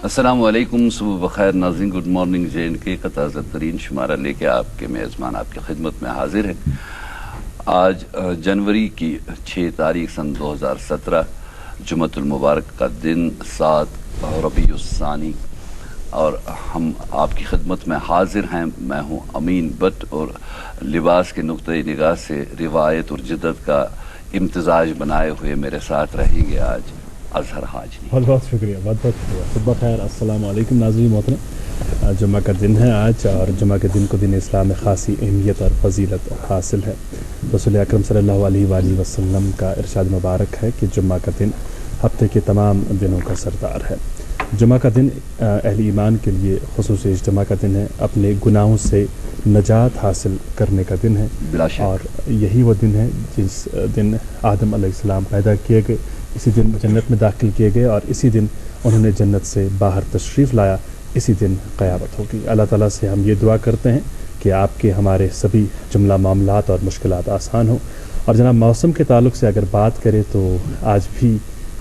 السلام علیکم، صبح بخیر ناظرین. Good morning. JNK کا تازہ ترین شمارہ لے کے آپ کے میزبان آپ کی خدمت میں حاضر ہے. آج جنوری کی 6 تاریخ سن 2017 جمعۃ المبارک کا دن 7 ربیع الثانی، اور ہم آپ کی خدمت میں حاضر ہیں. میں ہوں امین بٹ، اور لباس کے نقطۂ نگاہ سے روایت اور جدت کا امتزاج بنائے ہوئے میرے ساتھ رہیں گے آج اظہر حاجی. بہت بہت شکریہ، بہت بہت شکریہ. صبح خیر. السلام علیکم ناظرین محترم. جمعہ کا دن ہے آج، اور جمعہ کے دن کو دن اسلام میں خاصی اہمیت اور فضیلت حاصل ہے. رسول اکرم صلی اللہ علیہ وآلہ وسلم کا ارشاد مبارک ہے کہ جمعہ کا دن ہفتے کے تمام دنوں کا سردار ہے. جمعہ کا دن اہل ایمان کے لیے خصوصی اجتماع کا دن ہے، اپنے گناہوں سے نجات حاصل کرنے کا دن ہے. اور یہی وہ دن ہے جس دن آدم علیہ السلام پیدا کیے گئے، اسی دن جنت میں داخل کیے گئے، اور اسی دن انہوں نے جنت سے باہر تشریف لایا. اسی دن قیامت ہوگی. اللہ تعالیٰ سے ہم یہ دعا کرتے ہیں کہ آپ کے ہمارے سبھی جملہ معاملات اور مشکلات آسان ہوں. اور جناب موسم کے تعلق سے اگر بات کریں تو آج بھی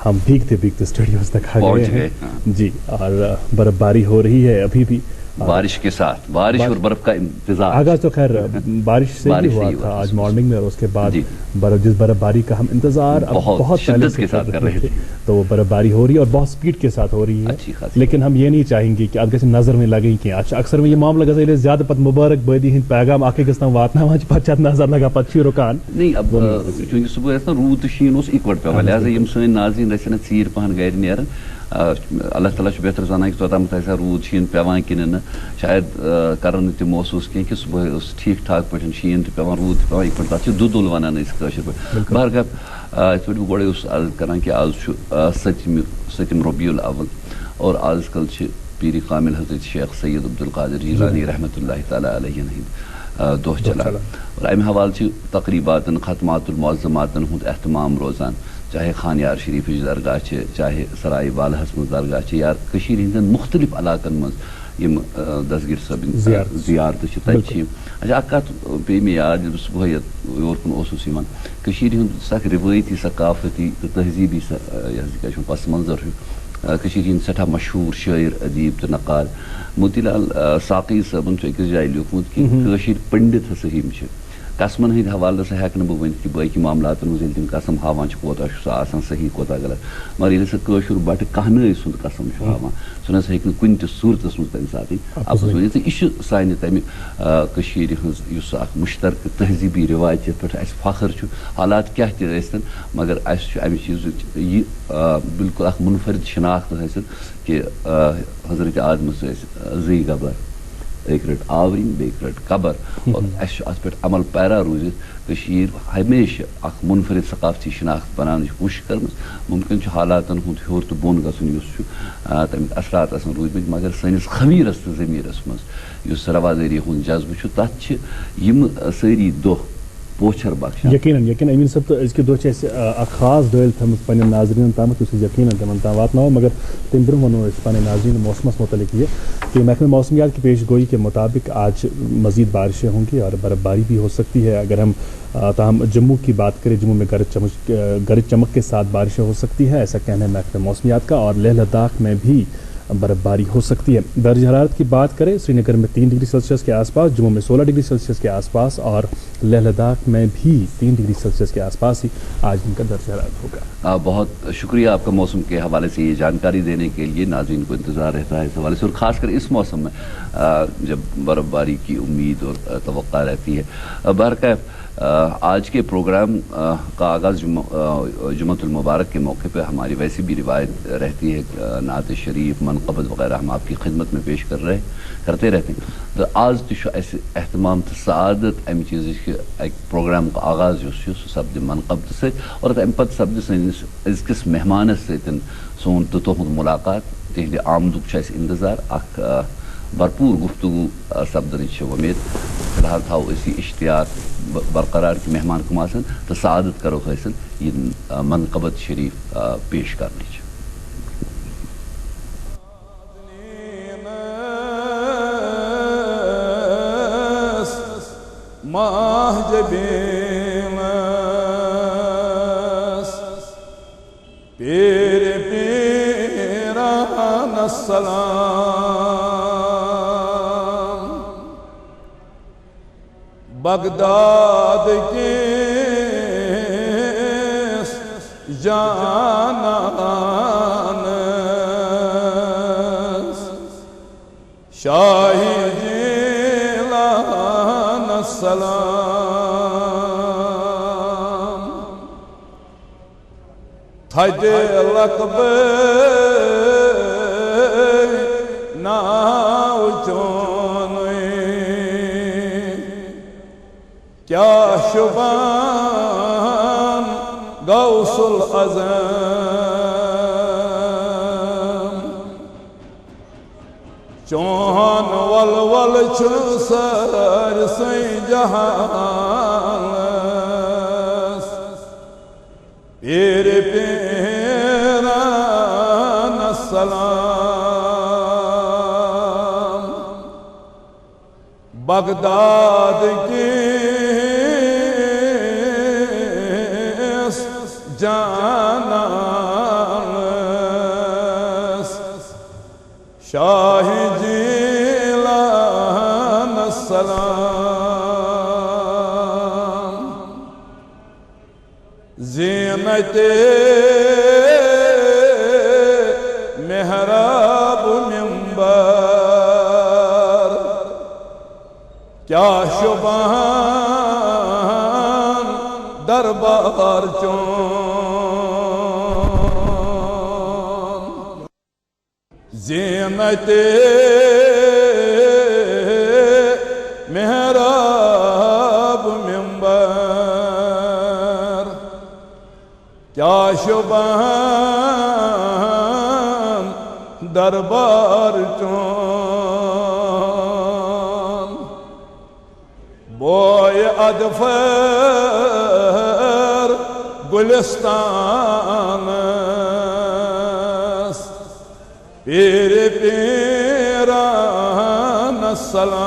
ہم بھیگتے بھیگتے اسٹوڈیوز تک آ گئے ہیں. جی، اور برف باری ہو رہی ہے ابھی بھی، بارش کے ساتھ، بارش اور برف کا انتظار. آغاز تو خیر بارش سے ہی ہوا تھا آج مارننگ میں، اور اس کے بعد جس برف باری کا ہم انتظار بہت شدت کے ساتھ کر رہے تھے، تو وہ برف باری ہو رہی ہے اور بہت سپیڈ کے ساتھ ہو رہی ہے. لیکن ہم یہ نہیں چاہیں گے کہ اب گژھِ نظر میں لگیں کہ اکثر میں یہ معاملہ گژھِ زیادہ پتہ مبارک بادی ہند پیغام اکھ أکِس تام واتناوان چھِ، پتہٕ چھِ اتھ نظر لگان، پتہٕ چھُ رُکان. نہیں، اب چونکہ صبح روٗد تہٕ شیٖن اوس اِکوٹ پیوان، لہٰذا یم سٲنۍ ناظریٖن ٲسۍ نہٕ ژیٖرۍ پہن گرِ نیران. اللہ تعالیٰ چھُ بہتر زانان کہ توٚتامتھ آسیا روٗد شیٖن پیوان کِنہٕ نہٕ. شاید کرن نہٕ تہِ محسوٗس کینٛہہ کہ صبح اوس ٹھیٖک ٹھاک پٲٹھۍ شیٖن تہِ پیوان، روٗد تہِ پیوان، یِتھ پٲٹھۍ تتھ چھِ دُدُل ونان أسۍ کٲشِر پٲٹھۍ. بہرکیف یِتھ پٲٹھۍ بہٕ گۄڈے اوسُس عرض کران کہ آز چھُ 7 ربیع الاول، اور آز کل چھِ پیٖرِ کامل حضرت شیخ سید عبدالقادر جیلانی رحمۃ اللہ تعالیٰ علیہ ہٕنٛدۍ دۄہ چلان، اور امہِ حوالہٕ چھِ تقریٖباتن ختمات المعظماتن ہُنٛد اہتمام روزان، چاہے خانیار شریفٕچ درگاہ چھِ، چاہے سرائے بالہس منٛز درگاہ چھِ، یا کٔشیٖرِ ہٕنٛدٮ۪ن مختلف علاقن منٛز یِم دستگیر صٲبٕنۍ زیارتہٕ چھِ، تتہِ چھِ یِم. اچھا، اکھ کتھ پیٚیہِ مےٚ یاد ییٚلہِ بہٕ صبحٲے یور کُن اوسُس یِوان، کٔشیٖرِ ہُنٛد سُہ اکھ روٲیتی ثقافتی تہٕ تہذیٖبی یہِ حظ کیٛاہ چھُ پس منظر ہیوٗ کٔشیٖرِ ہٕنٛدۍ سٮ۪ٹھاہ مشہوٗر شٲعر ادیٖب تہٕ نقاد موتی لال ساقی صٲبن چھُ أکِس جایہِ لیوٗکھمُت کہ کٲشِرۍ پنڈت ہسا یِم چھِ، قسمن ہٕنٛدۍ حوالہٕ ہسا ہٮ۪کہٕ نہٕ بہٕ ؤنِتھ کہ باقی معاملاتن منٛز ییٚلہِ تِم قسم ہاوان چھِ کوتاہ چھُ سُہ آسان صحیح کوتاہ غلط، مگر ییٚلہِ ہسا کٲشُر بٹہٕ کہنٲے سُنٛد قسم چھُ ہاوان، سُہ نسا ہیٚکہِ نہٕ کُنہِ تہِ صوٗرتس منٛز تمہِ ساتہٕ اپُز ؤنِتھ. تہٕ یہِ چھُ سانہِ تمہِ کٔشیٖرِ ہٕنٛز یُس اکھ مُشترکہٕ تہذیٖبی رِواج یتھ پٮ۪ٹھ اَسہِ فخر چھُ، حالات کیٛاہ تہِ ٲسۍتن، مگر اَسہِ چھُ امہِ چیٖزٕچ یہِ بالکل اکھ منفرد شناخت حٲصِل کہ حضرت آدمس ٲسۍ زٕے گبر، أکۍ رٔٹ آورِنۍ بیٚیہِ رٔٹ قبر، اور اَسہِ چھُ اتھ پٮ۪ٹھ عمل پیرا روٗزِتھ کٔشیٖر ہمیشہِ اکھ منفرد ثقافتی شناخت بناونٕچ کوٗشش کٔرمٕژ. ممکن چھُ حالاتن ہُنٛد ہیوٚر تہٕ بۄن گژھُن یُس چھُ تمیُک اثرات آسان روٗدمٕتۍ، مگر سٲنِس خمیرس تہٕ ضمیٖرس منٛز یُس روادٲری ہُنٛد جذبہٕ چھُ تتھ چھِ یِم سٲری دۄہ پوچھر بخشان. یقیناً امین صٲب، تو أزکہِ دۄہ چھِ اَسہِ اکھ خاص دٲلۍ تھٲومٕژ پننٮ۪ن ناظریٖنن تامتھ یُس أسۍ یقیناً تِمن تام واتناوو. مگر تمہِ برونٛہہ ونو أسۍ پنٕنۍ ناظریٖن موسمس متعلق یہ کہ محکمہ موسمیات کی پیش گوئی کے مطابق آج مزید بارشیں ہوں گی اور برف باری بھی ہو سکتی ہے. اگر ہم تاہم جموں کی بات کریں، جموں میں گرج چمک کے ساتھ بارشیں ہو سکتی ہے، ایسا کہنا ہے محکمہ موسمیات کا. اور لیہ لداخ میں بھی برف باری ہو سکتی ہے. درجہ حرارت کی بات کریں، سری نگر میں 3 ڈگری سیلسیس کے آس پاس، جموں میں 16 ڈگری سیلسیس کے آس پاس، اور لیہ لداخ میں بھی 3 ڈگری سیلسیس کے آس پاس ہی آج دن کا درجہ حرارت ہوگا. بہت شکریہ آپ کا موسم کے حوالے سے یہ جانکاری دینے کے لیے. ناظرین کو انتظار رہتا ہے اس حوالے سے، اور خاص کر اس موسم میں جب برف باری کی امید اور توقع رہتی ہے. بہرکیف آج کے پروگرام کا آغاز جمعۃ المبارک کے موقع پہ ہماری ویسی بھی روایت رہتی ہے، نعت شریف، منقبت وغیرہ ہم آپ کی خدمت میں پیش کرتے رہتے ہیں. تو آز تہ اہتمام تو سعادت امہ چیز کہ پروگرام کا آغاز سہ سپد منقبت ست، اور امہ پتہ سپد سنس أزکِس مہمانس ستن سون تو تہد ملاقات، تہندِ آمدُک اَسہِ انتظار، اکھ بھرپور گفتگو سپدنٕچ وۄمید. فی الحال تھاوو أسۍ یہ اشتیاق برقرار کہ مہمان کم آسن تو سعادت کرو حٲصِل یہ منقبت شریف پیش کرنٕچ. ماہ جبینس پیر پیرانس السلام بغداد کس جانانس شاہ جیلان السلام تھج لقب ناو چونوی کیا شبان غوث العظم چون ول سر سی جہانس پیر پیران السلام بغداد کس جانانس شاہ جیلان السلام زینت محراب منبر کیا شبان دربار چون زینت محراب منبر کیا شبان دربار چون بوئے ادفر گلستان پیر پیران السلام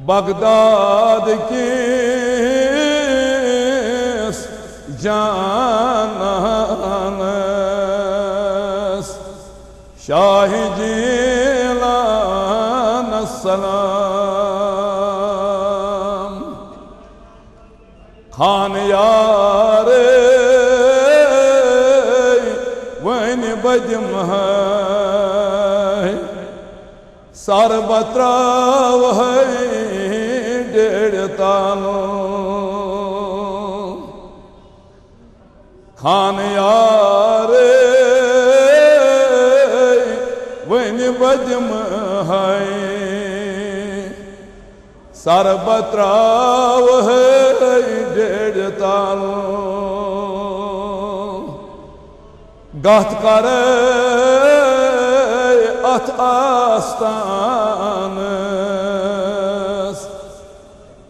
بغداد کس جانانس شاہ جیلان السلام خان یار ون بدم ہے سر بتراو ہے ڈیڑھ تانو خان یار ون بدم ہے سر بتراو ہے ڈیڑھ تانو گات کر ات آستانس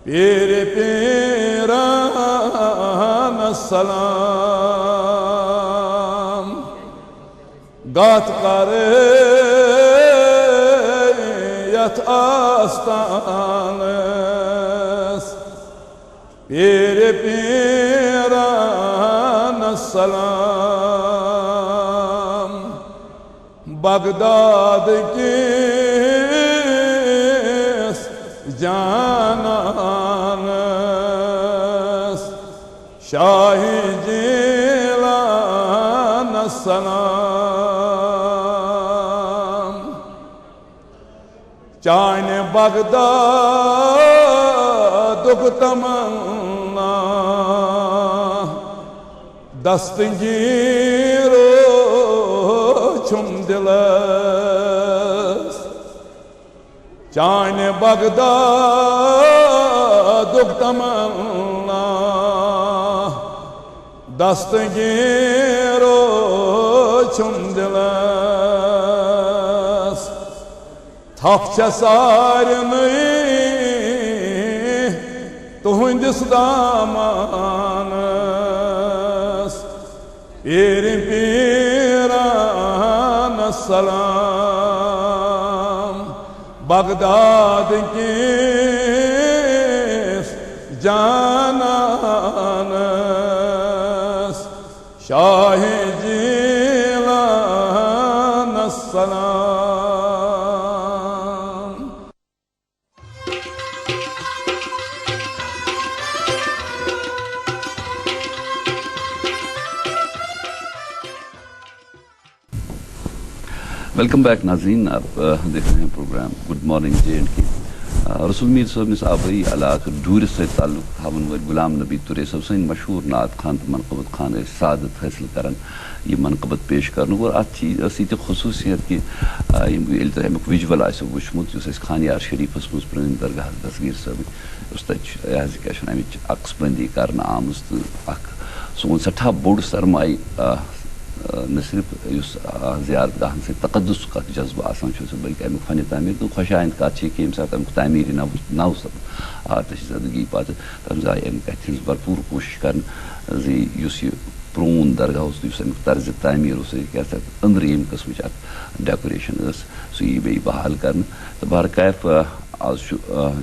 پیر پیران السلام گات کر ات آستانس پیر پیران السلام بغداد کس جانانس شاہ جیلان السلام چان بغداد تمنا دستگیر چھم دلس چان بغداد تمنا دستگیر چھم دلس تھپ سارنی تہندس دامانس پیر پیران السلام بغداد کس جانانس شاہ جی السلام. ویلکم بیک ناظرین، آپ دیکھ رہے ہیں پروگرام گڈ مارننگ JNK. رسول میر صٲبنِس آبٲیی علاقہٕ ڈوٗرِس سۭتۍ تعلق تھاون وٲلۍ غلام نبی تُرے صٲب سٕنٛدۍ مشہوٗر نعت خان تہٕ منقبت خان ٲسۍ سعادت حٲصِل کران یہ منقبت پیش کرنُک. اور اتھ ٲس یہِ تہِ خصوٗصیت کہِ ییٚلہِ تۄہہِ امیُک وِجوَل آسیو وٕچھمُت یُس اَسہِ خانیار شریٖفَس منٛز پرٛٲنۍ درگاہ دستگیٖر صٲبٕنۍ یُس تَتہِ چھُ یہِ حظ کیٛاہ چھِ وَنان اَمِچ عکس بندی کرنہٕ آمٕژ تہٕ اکھ سون سٮ۪ٹھاہ بوٚڑ سرمایہِ نہ صرف اس زیارت گاہن سے تقدسُک اکھ جذبہٕ آسان چھُ سُہ بلکہِ امیُک فنِ تعمیٖر تہٕ خۄش آیِنٛد کتھ چھِ کہِ ییٚمہِ ساتہٕ امیُک تعمیٖری نو آتش زدگی پتہٕ تَمہِ ساتہٕ آیہِ اَمہِ کتھِ ہٕنٛز بھرپوٗر کوٗشِش کرنہٕ زِ یُس یہِ پرٛون درگاہ اوس یُس امیُک طرزِ تعمیٖر اوس کیٛاہ سا أنٛدرٕ ییٚمہِ قٕسمٕچ اکھ ڈیکوریشن ٲس سُہ یی بیٚیہِ بحال کرنہٕ. تہٕ بہرکیف آز چھُ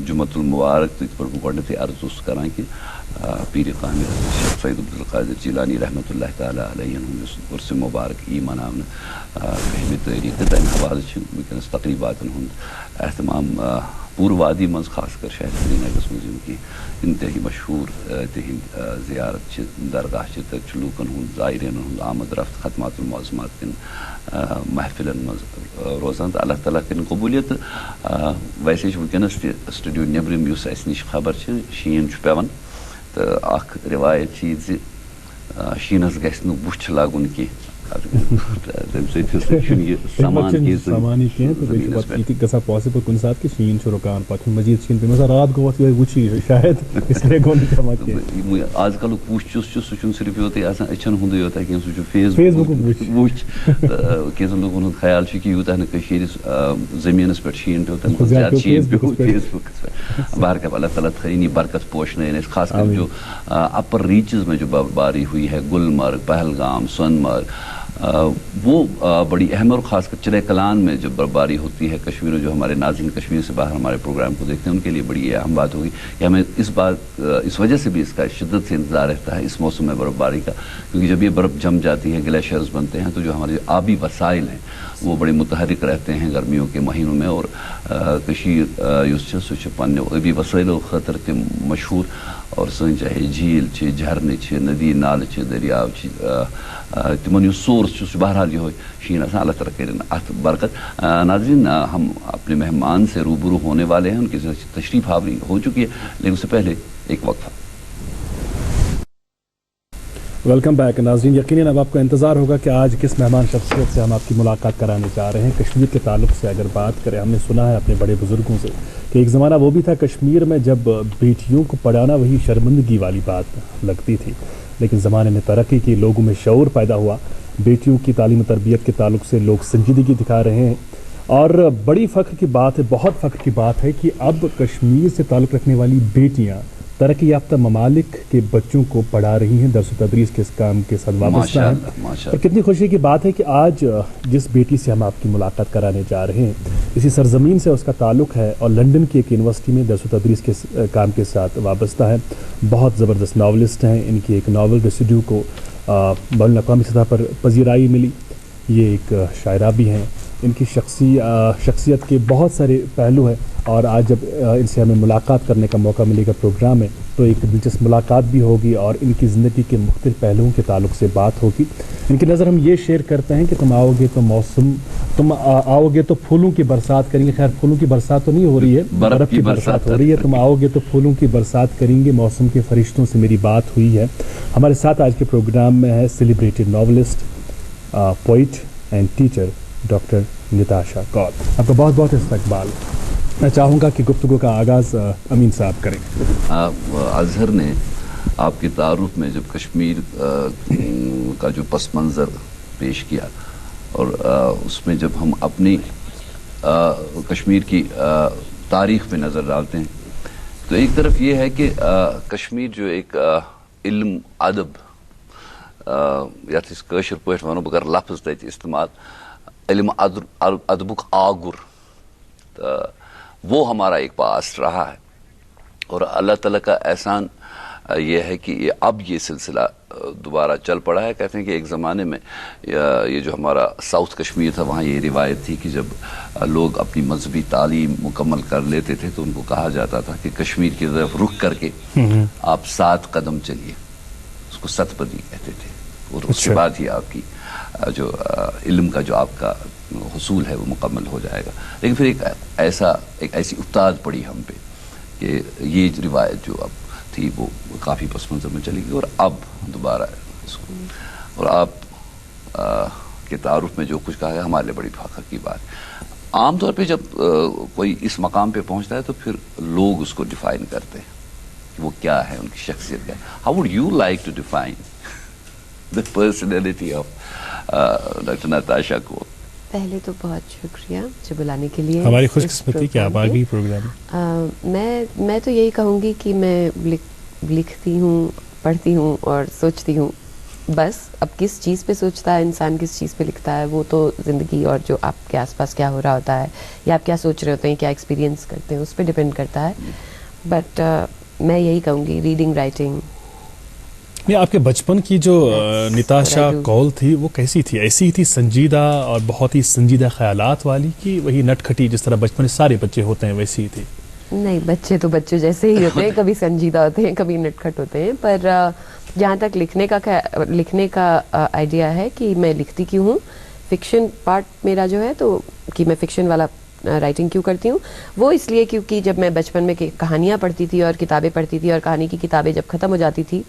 جُمعۃ المبارک تہٕ یِتھ پٲٹھۍ بہٕ گۄڈنیٚتھٕے عرض اوسُس کران کہِ پیٖرِ کامِل شیخ سید عبدالقادر جیلانی رحمۃ اللہ تعالیٰ علیہ یُس عُرسِ مُبارک یی مناونہٕ 1 تٲریٖخ تہٕ تَمہِ حوالہٕ چھِ وٕنکیٚنس تقریٖباتن ہُنٛد اہتمام پوٗرٕ وادی منٛز خاص کر شہر سرینگرس منٛز یِم کینٛہہ انتہٲیی مشہوٗر تِہنٛدۍ زیارت چھِ درگاہ چھِ تَتہِ چھُ لوٗکن ہُنٛد زایریٖنن ہُنٛد آمد رفت خدمات المعظمات کٮ۪ن محفِلن منٛز روزان تہٕ اللہ تعالیٰ کٔرِنۍ قبوٗلیت. تہٕ ویسے چھُ وٕنکیٚنس تہِ سٹوڈیو نیٚبرِم یُس اَسہِ نِش خبر چھِ شیٖن چھُ پیٚوان تہٕ اکھ روایت چھِ یہِ زِ شیٖنس گژھِ نہٕ بُتھ لگُن کینٛہہ تَمہِ سۭتۍ چھُنہٕ یہِ سمان گژھان پاسبل کُنہِ ساتہٕ کہِ شیٖن چھُ رُکان پتہٕ چھُنہٕ مزیٖد شیٖن پیٚوان رات گوٚو اَتھ یِہوے وٕچھی شاید آز کلُک وُچھ یُس چھُ سُہ چھُنہٕ صرف یوتٕے آسان أچھن ہُنٛدُے یوت کینٛہہ سُہ چھُ فیس بُک وُچھ. تہٕ کینٛژن لوٗکن ہُنٛد خیال چھُ کہِ یوٗتاہ نہٕ کٔشیٖرِ زٔمیٖنس پٮ۪ٹھ شیٖن پیوٚو تَمہِ کھۄتہٕ زیادٕ شیٖن پیوٚو فیس بُکس پٮ۪ٹھ. بہرکیف اللہ تعالیٰ تھٲیِن یہِ برکت پوشنٲیِن اَسہِ خاص کر جو اپر ریچز میں جو برفباری ہوئی ہے گلمرگ پہلگام سونمرگ وہ بڑی اہم اور خاص کر چرے کلان میں جب برفباری ہوتی ہے کشمیر میں جو ہمارے ناظرین کشمیر سے باہر ہمارے پروگرام کو دیکھتے ہیں ان کے لیے بڑی اہم بات ہوگی کہ ہمیں اس وجہ سے بھی اس کا شدت سے انتظار رہتا ہے اس موسم میں برفباری کا کیونکہ جب یہ برف جم جاتی ہے گلیشیئرز بنتے ہیں تو جو ہمارے آبی وسائل ہیں وہ بڑے متحرک رہتے ہیں گرمیوں کے مہینوں میں. اور کشیر یُس چھِ سُہ چھِ پنٛنیو ٲبی وسٲیلو خٲطرٕ تہِ مشہوٗر اور سٲنۍ چاہے جھیٖل چھِ جھرنہٕ چھِ ندی نالہٕ چھِ دٔریاو چھِ تِمن یُس سورس چھُ سُہ چھُ بہرحال یِہوے شیٖن آسان. اللہ تعالیٰ کٔرِنۍ اَتھ برکت. ناظرین ہم اپنے مہمان سے روبرو ہونے والے ہیں ان کی تشریف آوری ہو چکی ہے لیکن اس سے پہلے ایک وقفہ. ویلکم بیک ناظرین. یقیناً اب آپ کو انتظار ہوگا کہ آج کس مہمان شخصیت سے ہم آپ کی ملاقات کرانے جا رہے ہیں. کشمیر کے تعلق سے اگر بات کریں ہم نے سنا ہے اپنے بڑے بزرگوں سے کہ ایک زمانہ وہ بھی تھا کشمیر میں جب بیٹیوں کو پڑھانا وہی شرمندگی والی بات لگتی تھی، لیکن زمانے نے ترقی کی، لوگوں میں شعور پیدا ہوا، بیٹیوں کی تعلیم و تربیت کے تعلق سے لوگ سنجیدگی دکھا رہے ہیں. اور بڑی فخر کی بات ہے، بہت فخر کی بات ہے کہ اب کشمیر سے تعلق رکھنے والی بیٹیاں ترقی یافتہ ممالک کے بچوں کو پڑھا رہی ہیں، درس و تدریس کے اس کام کے ساتھ وابستہ ہیں. اور کتنی خوشی کی بات ہے کہ آج جس بیٹی سے ہم آپ کی ملاقات کرانے جا رہے ہیں اسی سرزمین سے اس کا تعلق ہے اور لنڈن کی ایک یونیورسٹی میں درس و تدریس کے کام کے ساتھ وابستہ ہے. بہت زبردست ناولسٹ ہیں. ان کی ایک ناول ریسیڈیو کو بین الاقوامی سطح پر پذیرائی ملی. یہ ایک شاعرہ بھی ہیں. ان کی شخصیت کے بہت سارے پہلو ہیں اور آج جب ان سے ہمیں ملاقات کرنے کا موقع ملے گا پروگرام میں تو ایک دلچسپ ملاقات بھی ہوگی اور ان کی زندگی کے مختلف پہلوؤں کے تعلق سے بات ہوگی. ان کی نظر ہم یہ شیئر کرتے ہیں کہ تم آؤ گے تو پھولوں کی برسات کریں گے. خیر پھولوں کی برسات تو نہیں ہو رہی ہے، برف کی برسات ہو رہی ہے. تم آؤ گے تو پھولوں کی برسات کریں گے، موسم کے فرشتوں سے میری بات ہوئی ہے. ہمارے ساتھ آج کے پروگرام میں ہے celebrated novelist, poet and teacher doctor Nitasha Kaul. آپ کا بہت بہت استقبال. میں چاہوں گا کہ گفتگو کا آغاز امین صاحب کریں. اظہر نے آپ کے تعارف میں جب کشمیر کا جو پس منظر پیش کیا اور اس میں جب ہم اپنی کشمیر کی تاریخ پہ نظر ڈالتے ہیں تو ایک طرف یہ ہے کہ کشمیر جو ایک علم ادب یتھ أسۍ کٲشِر پٲٹھۍ وَنو بہٕ کَرٕ لفظ تَتہِ استعمال علم ادبُک آگُر وہ ہمارا ایک پاسٹ رہا ہے. اور اللہ تعالیٰ کا احسان یہ ہے کہ اب یہ سلسلہ دوبارہ چل پڑا ہے. کہتے ہیں کہ ایک زمانے میں یہ جو ہمارا ساؤتھ کشمیر تھا وہاں یہ روایت تھی کہ جب لوگ اپنی مذہبی تعلیم مکمل کر لیتے تھے تو ان کو کہا جاتا تھا کہ کشمیر کی طرف رخ کر کے آپ 7 قدم چلیے. اس کو ست پدی کہتے تھے. اور اس کے بعد ہی آپ کی جو علم کا جو آپ کا حصول ہے وہ مکمل ہو جائے گا. لیکن پھر ایک ایسی افتاد پڑی ہم پہ کہ یہ روایت جو اب تھی وہ کافی پس منظر میں چلی گئی اور اب دوبارہ اس کو اور آپ کے تعارف میں جو کچھ کہا ہے ہمارے لیے بڑی فخر کی بات. عام طور پہ جب کوئی اس مقام پہ پہنچتا ہے تو پھر لوگ اس کو ڈیفائن کرتے ہیں کہ وہ کیا ہے, ان کی شخصیت کیا ہے. How would you like to define the personality of doctor Nitasha Kaul? پہلے تو بہت شکریہ مجھے بلانے کے لیے. ہماری خوش قسمتی کہ آپ آ گئی پروگرام. میں تو یہی کہوں گی کہ میں لکھتی ہوں, پڑھتی ہوں اور سوچتی ہوں. بس اب کس چیز پہ سوچتا ہے انسان, کس چیز پہ لکھتا ہے, وہ تو زندگی اور جو آپ کے آس پاس کیا ہو رہا ہوتا ہے یا آپ کیا سوچ رہے ہوتے ہیں, کیا ایکسپیرینس کرتے ہیں, اس پہ ڈپینڈ کرتا ہے. بٹ میں یہی کہوں گی ریڈنگ, رائٹنگ. آپ کے بچپن کی جو نتاشا کول تھی وہ کیسی تھی؟ ایسی ہی تھی سنجیدہ اور بہت ہی سنجیدہ خیالات والی کی وہی نٹ کھٹی جس طرح بچپن سارے بچے ہوتے ہیں ویسی ہی تھی؟ نہیں, بچے تو بچے جیسے ہی ہوتے ہیں, کبھی سنجیدہ ہوتے ہیں, کبھی نٹ کھٹ ہوتے ہیں. پر جہاں تک لکھنے کا آئیڈیا ہے کہ میں لکھتی کیوں ہوں, فکشن پارٹ میرا جو ہے تو کہ میں فکشن والا رائٹنگ کیوں کرتی ہوں, وہ اس لیے کیونکہ جب میں بچپن میں کہانیاں پڑھتی تھی اور کتابیں پڑھتی تھی اور کہانی کی کتابیں جب ختم ہو جاتی تھی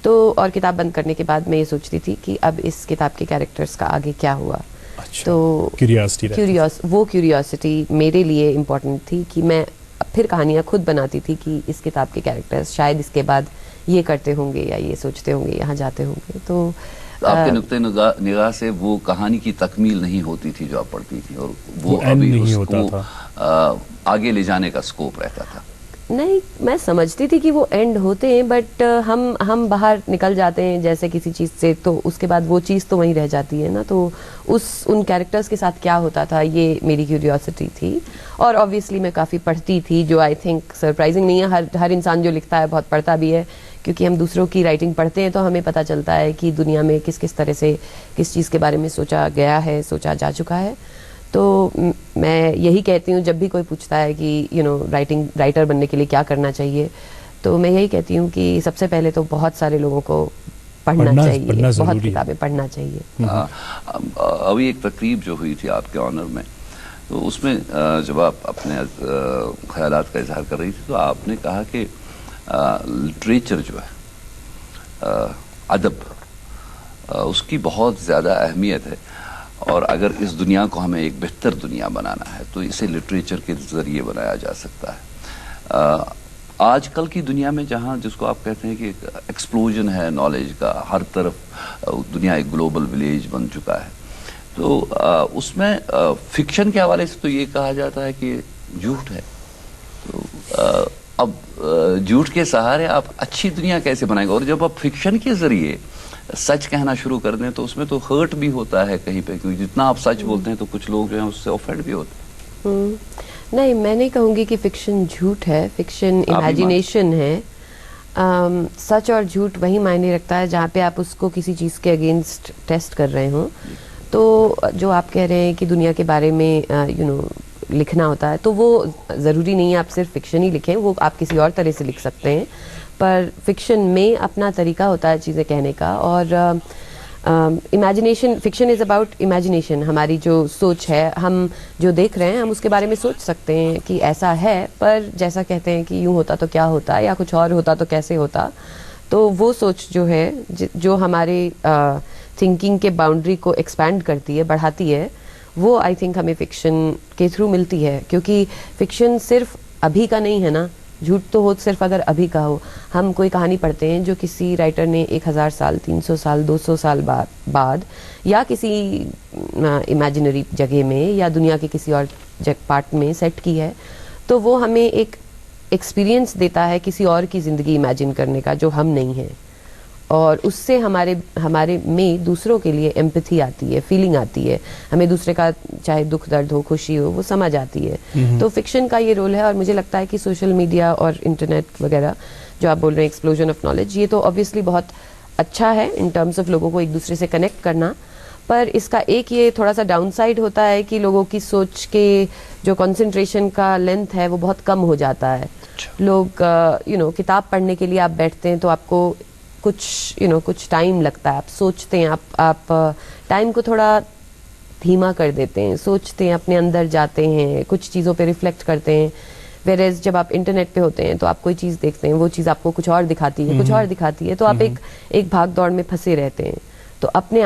تو اور کتاب بند کرنے کے بعد میں یہ سوچتی تھی کہ اب اس کتاب کے کیریکٹرز کا آگے کیا ہوا. تو وہ کیوریوسٹی میرے لیے امپورٹنٹ تھی کہ میں پھر کہانیاں خود بناتی تھی کہ اس کتاب کے کیریکٹرز شاید اس کے بعد یہ کرتے ہوں گے یا یہ سوچتے ہوں گے, یہاں جاتے ہوں گے. تو آپ کے نقطۂ نگاہ سے وہ کہانی کی تکمیل نہیں ہوتی تھی جو آپ پڑھتی تھی اور وہ ابھی اس کو آگے لے جانے کا سکوپ رہتا تھا. نہیں, میں سمجھتی تھی کہ وہ اینڈ ہوتے ہیں بٹ ہم باہر نکل جاتے ہیں جیسے کسی چیز سے, تو اس کے بعد وہ چیز تو وہیں رہ جاتی ہے نا. تو ان کیریکٹرز کے ساتھ کیا ہوتا تھا یہ میری کیوریوسٹی تھی. اور آبویسلی میں کافی پڑھتی تھی جو آئی تھنک سرپرائزنگ نہیں ہے. ہر انسان جو لکھتا ہے بہت پڑھتا بھی ہے کیونکہ ہم دوسروں کی رائٹنگ پڑھتے ہیں تو ہمیں پتہ چلتا ہے کہ دنیا میں کس طرح سے کس چیز کے بارے میں سوچا گیا ہے, سوچا جا چکا ہے. تو میں یہی کہتی ہوں جب بھی کوئی پوچھتا ہے کہ رائٹر بننے کے لیے کیا کرنا چاہیے, تو میں یہی کہتی ہوں کہ سب سے پہلے تو بہت سارے لوگوں کو پڑھنا چاہیے, بہت کتابیں پڑھنا چاہیے. ابھی ایک تقریب جو ہوئی تھی آپ کے آنر میں, تو اس میں جب آپ اپنے خیالات کا اظہار کر رہی تھی تو آپ نے کہا کہ لٹریچر جو ہے, ادب, اس کی بہت زیادہ اہمیت ہے اور اگر اس دنیا کو ہمیں ایک بہتر دنیا بنانا ہے تو اسے لٹریچر کے ذریعے بنایا جا سکتا ہے. آج کل کی دنیا میں جہاں جس کو آپ کہتے ہیں کہ ایکسپلوژن ہے نالج کا, ہر طرف دنیا ایک گلوبل ولیج بن چکا ہے, تو اس میں فکشن کے حوالے سے تو یہ کہا جاتا ہے کہ جھوٹ ہے. تو اب جھوٹ کے سہارے آپ اچھی دنیا کیسے بنائیں گے؟ اور جب آپ فکشن کے ذریعے سچ کہنا شروع کر دیں تو اس میں تو ہرٹ بھی ہوتا ہے کہیں پہ, کیونکہ جتنا آپ سچ بولتے ہیں تو کچھ لوگ جو ہیں اس سے آفینڈ بھی ہوتے ہیں. نہیں, میں نہیں کہوں گی کہ فکشن جھوٹ ہے, فکشن امیجینیشن ہے. سچ اور جھوٹ وہی معنی رکھتا ہے جہاں پہ آپ اس کو کسی چیز کے اگینسٹ ٹیسٹ کر رہے ہوں. تو جو آپ کہہ رہے ہیں کہ دنیا کے بارے میں لکھنا ہوتا ہے, تو وہ ضروری نہیں ہے آپ صرف فکشن ہی لکھیں, وہ آپ کسی اور طرح سے لکھ سکتے ہیں. پر فکشن میں اپنا طریقہ ہوتا ہے چیزیں کہنے کا. اور imagination, fiction is about imagination. ہماری جو سوچ ہے, ہم جو دیکھ رہے ہیں ہم اس کے بارے میں سوچ سکتے ہیں کہ ایسا ہے, پر جیسا کہتے ہیں کہ یوں ہوتا تو کیا ہوتا, یا کچھ اور ہوتا تو کیسے ہوتا. تو وہ سوچ جو ہے جو ہمارے تھنکنگ کے باؤنڈری کو ایکسپینڈ کرتی ہے, بڑھاتی ہے, وہ آئی تھنک ہمیں فکشن کے تھرو ملتی ہے. کیونکہ فکشن صرف ابھی کا نہیں ہے نا, جھوٹ تو ہو صرف اگر ابھی کا ہو. ہم کوئی کہانی پڑھتے ہیں جو کسی رائٹر نے 1000 سال 300 سال 200 سال بعد یا کسی امیجنری جگہ میں یا دنیا کے کسی اور پارٹ میں سیٹ کی ہے, تو وہ ہمیں ایک ایکسپیرینس دیتا ہے کسی اور کی زندگی امیجن کرنے کا جو ہم نہیں ہیں. اور اس سے ہمارے میں دوسروں کے لیے ایمپتھی آتی ہے, فیلنگ آتی ہے, ہمیں دوسرے کا چاہے دکھ درد ہو خوشی ہو وہ سمجھ آتی ہے. تو فکشن کا یہ رول ہے. اور مجھے لگتا ہے کہ سوشل میڈیا اور انٹرنیٹ وغیرہ جو آپ بول رہے ہیں ایکسپلوژن آف نالج, یہ تو آبویسلی بہت اچھا ہے ان ٹرمز آف لوگوں کو ایک دوسرے سے کنیکٹ کرنا, پر اس کا ایک یہ تھوڑا سا ڈاؤن سائڈ ہوتا ہے کہ لوگوں کی سوچ کے جو کنسنٹریشن کا لینتھ ہے وہ بہت کم ہو جاتا ہے. لوگ کتاب پڑھنے کے لیے آپ بیٹھتے ہیں تو آپ کو کچھ ٹائم لگتا ہے, آپ سوچتے ہیں, آپ ٹائم کو تھوڑا دھیما کر دیتے ہیں, سوچتے ہیں, اپنے اندر جاتے ہیں, کچھ چیزوں پہ ریفلیکٹ کرتے ہیں. ویئرز جب آپ انٹرنیٹ پہ ہوتے ہیں تو آپ کوئی چیز دیکھتے ہیں, وہ چیز آپ کو کچھ اور دکھاتی ہے, کچھ اور دکھاتی ہے, تو آپ ایک بھاگ دوڑ میں پھنسے رہتے ہیں. تو اپنے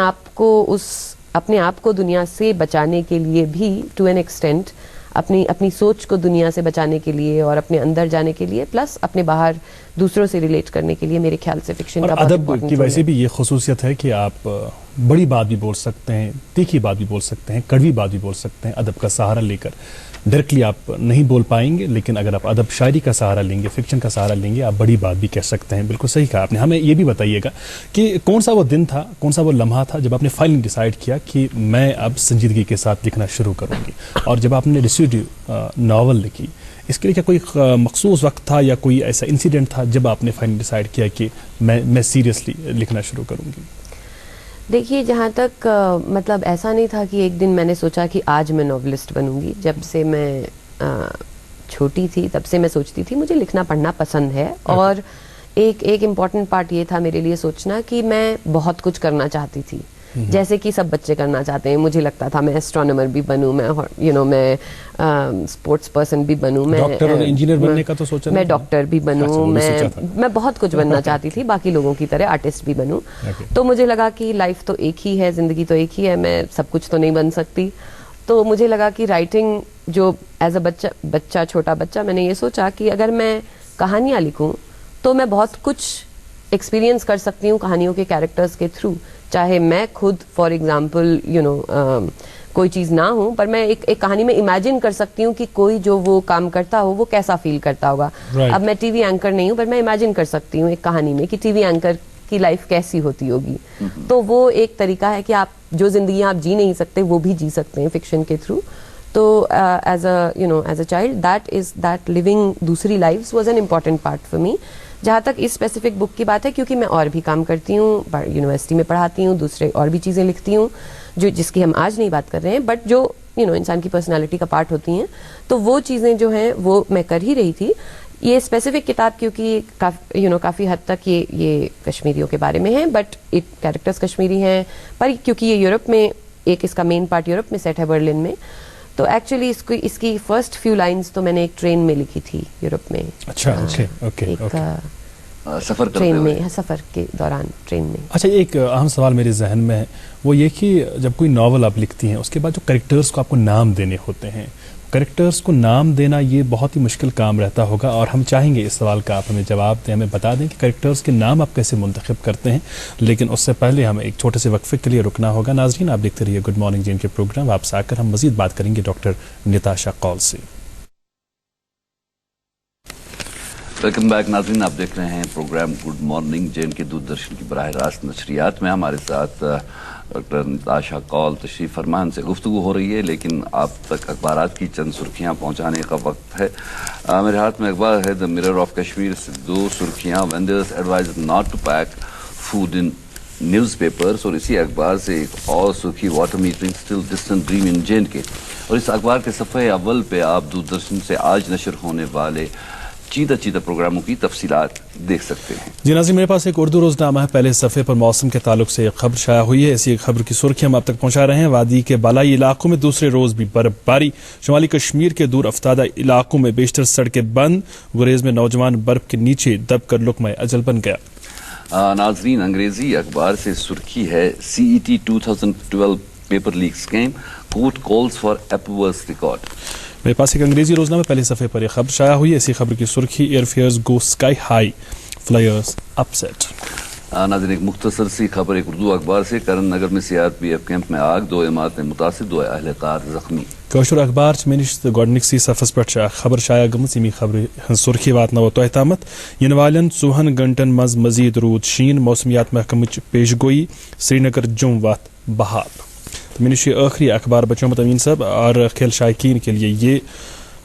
آپ کو دنیا سے بچانے کے لیے بھی ٹو این ایکسٹینٹ اپنی سوچ کو دنیا سے بچانے کے لیے اور اپنے اندر جانے کے لیے پلس اپنے باہر دوسروں سے ریلیٹ کرنے کے لیے میرے خیال سے فکشن کا بہت ادب کی ویسے بھی یہ خصوصیت ہے کہ آپ بڑی بات بھی بول سکتے ہیں, تیکھی بات بھی بول سکتے ہیں, کڑوی بات بھی بول سکتے ہیں. ادب کا سہارا لے کر ڈائریکٹلی آپ نہیں بول پائیں گے, لیکن اگر آپ ادب شاعری کا سہارا لیں گے, فکشن کا سہارا لیں گے, آپ بڑی بات بھی کہہ سکتے ہیں. بالکل صحیح کہا آپ نے. ہمیں یہ بھی بتائیے گا کہ کون سا وہ دن تھا, کون سا وہ لمحہ تھا جب آپ نے فائنلی ڈیسائیڈ کیا کہ میں اب سنجیدگی کے ساتھ لکھنا شروع کروں گی, اور جب آپ نے ریسیڈیو ناول لکھی, اس کے لیے کیا کوئی مخصوص وقت تھا یا کوئی ایسا انسیڈنٹ تھا جب آپ نے فائنلی ڈیسائیڈ کیا کہ میں سیریسلی لکھنا شروع کروں گی؟ دیکھیے, جہاں تک مطلب ایسا نہیں تھا کہ ایک دن میں نے سوچا کہ آج میں ناولسٹ بنوں گی. جب سے میں چھوٹی تھی تب سے میں سوچتی تھی مجھے لکھنا پڑھنا پسند ہے, اور ایک امپورٹنٹ پارٹ یہ تھا میرے لیے سوچنا کہ میں بہت کچھ کرنا چاہتی تھی, جیسے کہ سب بچے کرنا چاہتے ہیں. مجھے لگتا تھا میں ایسٹرونامر بھی بنوں, میں اسپورٹس پرسن بھی بنوں, میں انجینئر بننے کا تو سوچا, میں ڈاکٹر بھی بنوں, میں بہت کچھ بننا چاہتی تھی, باقی لوگوں کی طرح آرٹسٹ بھی بنوں. تو مجھے لگا کہ لائف تو ایک ہی ہے, زندگی تو ایک ہی ہے, میں سب کچھ تو نہیں بن سکتی. تو مجھے لگا کہ رائٹنگ جو ایز اے بچہ چھوٹا بچہ میں نے یہ سوچا کہ اگر میں کہانیاں لکھوں تو میں بہت کچھ ایکسپیرینس کر سکتی ہوں کہانیوں کے کیریکٹرز کے تھرو. چاہے میں خود فار ایگزامپل کوئی چیز نہ ہوں, پر میں ایک کہانی میں امیجن کر سکتی ہوں کہ کوئی جو وہ کام کرتا ہو وہ کیسا فیل کرتا ہوگا. اب میں ٹی وی اینکر نہیں ہوں, پر میں امیجن کر سکتی ہوں ایک کہانی میں کہ ٹی وی اینکر کی لائف کیسی ہوتی ہوگی. تو وہ ایک طریقہ ہے کہ آپ جو زندگیاں آپ جی نہیں سکتے وہ بھی جی سکتے ہیں فکشن کے تھرو. تو as a child that living دوسری lives was an important part for me. جہاں تک اس اسپیسیفک بک کی بات ہے, کیونکہ میں اور بھی کام کرتی ہوں, یونیورسٹی میں پڑھاتی ہوں, دوسرے اور بھی چیزیں لکھتی ہوں جس کی ہم آج نہیں بات کر رہے ہیں, بٹ جو انسان کی پرسنالٹی کا پارٹ ہوتی ہیں, تو وہ چیزیں جو ہیں وہ میں کر ہی رہی تھی. یہ اسپیسیفک کتاب کیونکہ کافی حد تک یہ کشمیریوں کے بارے میں ہے, بٹ کیریکٹرز کشمیری ہیں, پر کیونکہ یہ یورپ میں اس کا مین پارٹ یورپ میں سیٹ ہے, برلن میں, تو ایکچولی اس کی فرسٹ فیو لائنز تو میں نے ایک ٹرین میں لکھی تھی یورپ میں. اچھا, سفر کے دوران ٹرین میں. اچھا, ایک اہم سوال میرے ذہن میں ہے, وہ یہ کہ جب کوئی ناول آپ لکھتی ہیں اس کے بعد جو کریکٹرز کو آپ کو نام دینے ہوتے ہیں, کریکٹرز کو نام دینا یہ بہت ہی مشکل کام رہتا ہوگا, اور ہم چاہیں گے اس سوال کا آپ ہمیں جواب دیں, ہمیں بتا دیں کہ کریکٹرز کے نام آپ کیسے منتخب کرتے ہیں. لیکن اس سے پہلے ہمیں ایک چھوٹے سے وقفے کے لیے رکنا ہوگا. ناظرین, آپ دیکھتے رہیے گڈ مارننگ جین کے پروگرام. آپ سے آ کر ہم مزید بات کریں گے ڈاکٹر نتاشا قول سے. ویلکم بیک ناظرین, آپ دیکھ رہے ہیں پروگرام گڈ مارننگ جین کے دوردرشن کی براہ راست نشریات میں. ہمارے ساتھ ڈاکٹر نتاشا قول تشریف فرمان سے گفتگو ہو رہی ہے, لیکن آپ تک اخبارات کی چند سرخیاں پہنچانے کا وقت ہے. میرے ہاتھ میں اخبار ہے دا مرر آف کشمیر سے 2 سرخیاں, vendors advise not to pack food in newspapers, اور اسی اخبار سے ایک اور سرخی water metering still distant dream in J and K. اور اس اخبار کے صفحے اول پہ آپ دوردرشن سے آج نشر ہونے والے چیدہ پروگراموں کی تفصیلات دیکھ سکتے ہیں. جی ناظرین, میرے پاس ایک اردو روزنامہ ہے. پہلے صفحے پر موسم کے تعلق سے ایک خبر شائع ہوئی ہے. اسی خبر کی سرخی ہم آپ تک پہنچا رہے ہیں. وادی کے بالائی علاقوں میں دوسرے روز بھی برف باری. شمالی کشمیر کے دور افتادہ علاقوں میں بیشتر سڑکیں بند. گریز میں نوجوان برف کے نیچے دب کر لقمہ اجل بن گیا. ناظرین, انگریزی اخبار سے سرخی ہے CET 2012 paper leak scam, court calls for ایپورس ریکارڈ. میرے پاس ایک انگریزی روزنامہ پہلے صفحے پر ایک خبر شائع ہوئی ہے. اسی خبر کی سرخی ایئر فیئرز گو اسکائی ہائی, فلائرز اپ سیٹ. ناظرین, ایک مختصر سی خبر ایک اردو اخبار سے. کرن نگر میں CRPF کیمپ میں آگ, 2 عمارتیں متاثر, 2 اہلکار زخمی. کٲشُر اخبار گۄڈنِکسٕے صفس پٮ۪ٹھ خبر شائع گٔمٕژ. ییٚمہِ خبرِ ہٕنٛز سُرخی واتناوو تۄہہِ تامَتھ. یِنہٕ والٮ۪ن 24 گھنٹن منٛز مزیٖد روٗد شیٖن. موسمیات محکمٕچ پیش گوئی, سرینگر جوٚم وتھ بحال. میں نے آخری اخبار بچومت امین صاحب, اور کھیل شائقین کے لیے یہ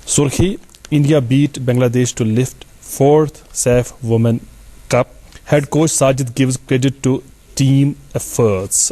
سرخی, India beat Bangladesh to lift 4th SAF Women Cup. Head coach Sajid gives credit to team efforts.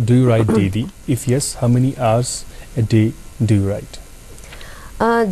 do you write daily? If yes, how many hours a day do you write?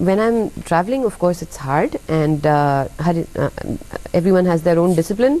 when I'm traveling, of course it's hard and everyone has their own discipline.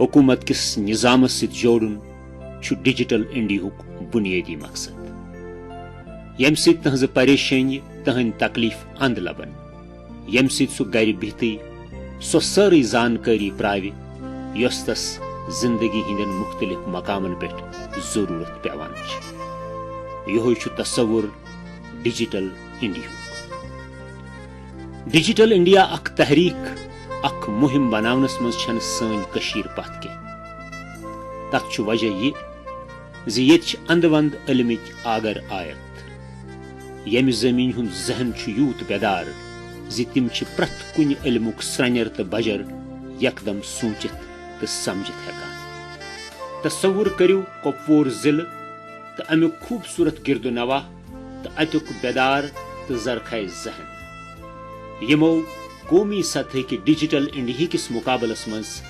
حکومت کس نظام ست جوڑن چھ digital India بنیادی مقصد M سۭتۍ تہنٛزٕ پریشٲنی تہنٛدۍ تکلیف اند لبن یم سۭتۍ سُہ گرِ بہتھٕے سۄ سٲرٕے زانکٲری پراوِ یۄس تس زندگی ہندین مختلف مقامن پٮ۪ٹھ ضروٗرت پیوان چھِ یہوے چھُ تصور ڈیجیٹل انڈیا ڈیجیٹل انڈیا اکھ تحریک اکھ مہم بناونس منٛز چھنہٕ سٲنۍ کٔشیٖر پتھ کینٛہہ تتھ چھُ وجہ یہِ زِ ییٚتہِ چھِ اندٕ ونٛد علمٕکۍ آگر آیت ییٚمہِ زٔمیٖن ہُنٛد ذہن چھُ یوٗت بیدار زِ تِم چھِ پرٛٮ۪تھ کُنہِ علمُک سرٛنٮ۪ر تہٕ بجر یکدم سوٗنٛچِتھ تہٕ سمجھِتھ ہٮ۪کان تصور کٔرِو کۄپوور ضلعہٕ تہٕ امیُک خوٗبصوٗرت گرد و نواح تہٕ اتیُک بیدار تہٕ زرخیز ذہن یِمو قومی سطحٕکہِ ڈیجیٹل انڈیا کِس مُقابلس منٛز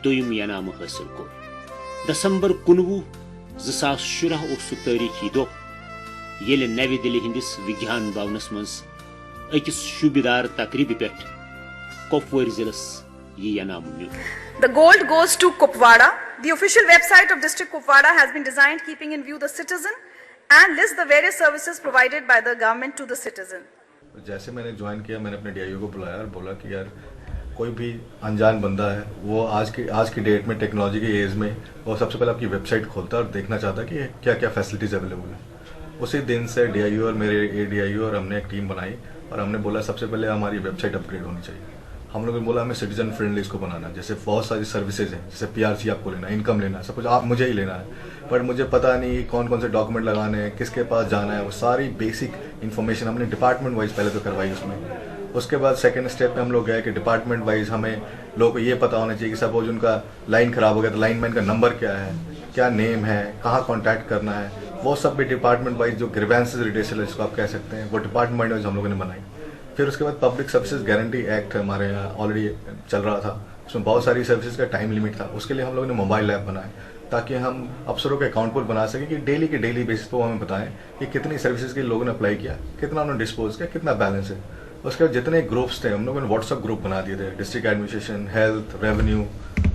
دوٚیِم انعامہٕ حٲصِل کوٚر دسمبر 19 2017 اوس سُہ تٲریٖخی دۄہ ییٚلہِ نوِ دِلہِ ہٕنٛدِس وِگیان بھونس منٛز أکِس شوٗبِدار تقریٖبہِ پٮ۪ٹھ کۄپوٲرۍ ضلعس یہِ انعام میوٗل. The gold goes to Kupwara. The official website of District Kupwara has been designed keeping in view the citizen and lists the various services provided by the government to the citizen. جیسے میں نے join کیا میں نے اپنے D I او کو بلایا اور بولا کہ یار کوئی بھی انجان بندہ ہے وہ آج کی ڈیٹ میں ٹیکنالوجی کی ایج میں وہ سب سے پہلے آپ کی ویب سائٹ کھولتا ہے اور دیکھنا چاہتا ہے کہ کیا کیا فیسلٹیز اویلیبل ہیں. اسی دن سے ڈی آئی او اور میرے اے ڈی آئی او اور ہم نے ایک ٹیم بنائی اور ہم نے بولا سب سے پہلے ہماری ویب سائٹ اپ گریڈ ہونی چاہیے. ہم لوگوں نے بولا ہمیں سٹیزن فرینڈلی اس کو بنانا ہے. جیسے بہت ساری سروسز ہیں جیسے پی آر سی آپ کو لینا ہے انکم لینا ہے سب کچھ آپ مجھے ہی لینا ہے بٹ مجھے پتہ نہیں کون کون سے ڈاکومنٹ لگانے ہیں کس کے پاس جانا ہے وہ ساری بیسک انفارمیشن ہم نے ڈپارٹمنٹ وائز پہلے تو کروائی اس میں. اس کے بعد سیکنڈ اسٹیپ پہ ہم لوگ گئے کہ ڈپارٹمنٹ وائز ہمیں لوگوں کو یہ پتہ ہونا چاہیے کہ سپوز ان کا لائن خراب ہو گیا تو لائن مین کا نمبر کیا ہے کیا نیم ہے کہاں کانٹیکٹ کرنا ہے وہ سب بھی ڈپارٹمنٹ وائز جو گریوینسز ریڈیشل ہے جس کو آپ کہہ سکتے ہیں وہ ڈپارٹمنٹ وائز ہم لوگوں نے بنائی. پھر اس کے بعد پبلک سروسز گارنٹی ایکٹ ہمارے یہاں آلریڈی چل رہا تھا اس میں بہت ساری سروسز کا ٹائم لمٹ تھا. اس کے لیے ہم لوگوں نے موبائل ایپ بنائے تاکہ ہم افسروں کے اکاؤنٹبل بنا سکیں کہ ڈیلی کے ڈیلی بیسس پہ وہ ہمیں بتائیں کہ کتنی سروسز کے لوگوں نے اپلائی کیا کتنا انہوں نے ڈسپوز کیا کتنا بیلنس ہے. اس کے بعد جتنے گروپس تھے ہم لوگوں نے واٹس ایپ گروپ بنا دیے تھے district administration health revenue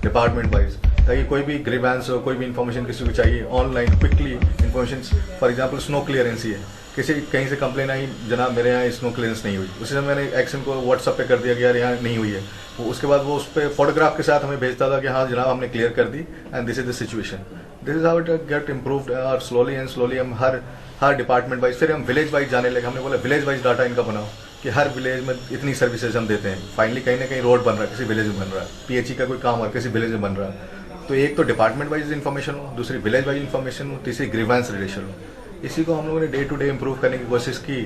department wise تاکہ کوئی بھی گریوینس ہو کوئی بھی انفارمیشن کسی کو چاہیے online quickly information. For example snow clearance ہے کسی کہیں سے کمپلین آئی جناب میرے یہاں اسنو کلیئرنس نہیں ہوئی اسی سے میں نے ایکشن کو واٹس ایپ پہ کر دیا کہ یار یہاں نہیں ہوئی ہے. اس کے بعد وہ اس پہ فوٹوگراف کے ساتھ ہمیں بھیجتا تھا کہ ہاں جناب ہم نے کلیئر کر دی and this is the situation. This is how it get improved اور سلولی اینڈ سلولی ہم ہر ڈپارٹمنٹ وائز پھر ہم ولیج وائز جانے لگے. ہم نے بولا ولیج وائز ڈاٹا ان کا بناؤ کہ ہر ولیج میں اتنی سروسز ہم دیتے ہیں. فائنلی کہیں نہ کہیں روڈ بن رہا ہے کسی ولیج میں بن رہا ہے پی ایچ ای کا کوئی کام ہو کسی ولیج میں بن رہا ہے تو ایک تو ڈپارٹمنٹ وائز انفارمیشن ہو دوسری ولیج وائز انفارمیشن ہو تیسری گریوینس ریلیشن ہو. اسی کو ہم لوگوں نے ڈے ٹو ڈے امپروو کرنے کی کوشش کی